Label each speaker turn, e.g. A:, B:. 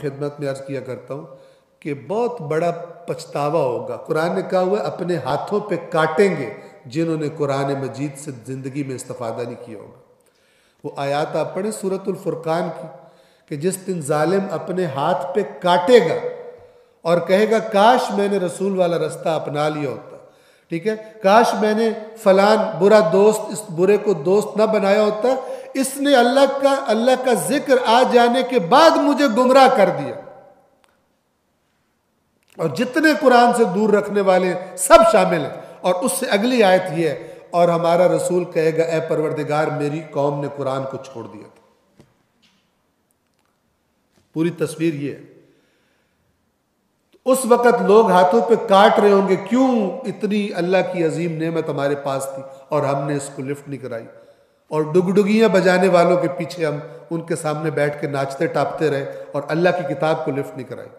A: خدمت میں عرض کیا کرتا ہوں کہ بہت بڑا پچھتاوا ہوگا. قرآن نے کہا ہوا ہے اپنے ہاتھوں پہ کاٹیں گے جنہوں نے قرآن مجید سے زندگی میں استفادہ نہیں کیا ہوگا. وہ آیات آپ پڑھیں سورۃ الفرقان کی کہ جس دن ظالم اپنے ہاتھ پہ کاٹے گا اور کہے گا کاش میں نے رسول والا رستہ اپنا لیا ہوتا, ٹھیک ہے, کاش میں نے فلان برا دوست اس برے کو دوست نہ بنایا ہوتا, اس نے اللہ کا ذکر آ جانے کے بعد مجھے گمراہ کر دیا. اور جتنے قرآن سے دور رکھنے والے سب شامل ہیں. اور اس سے اگلی آیت یہ ہے اور ہمارا رسول کہے گا اے پروردگار میری قوم نے قرآن کو چھوڑ دیا تھا. پوری تصویر یہ ہے. اس وقت لوگ ہاتھوں پہ کاٹ رہے ہوں گے کیوں اتنی اللہ کی عظیم نعمت ہمارے پاس تھی اور ہم نے اس کو لفٹ نہیں کرائی, اور ڈگڈگیاں بجانے والوں کے پیچھے ہم ان کے سامنے بیٹھ کے ناچتے ٹاپتے رہے اور اللہ کی کتاب کو لفٹ نہیں کرائی.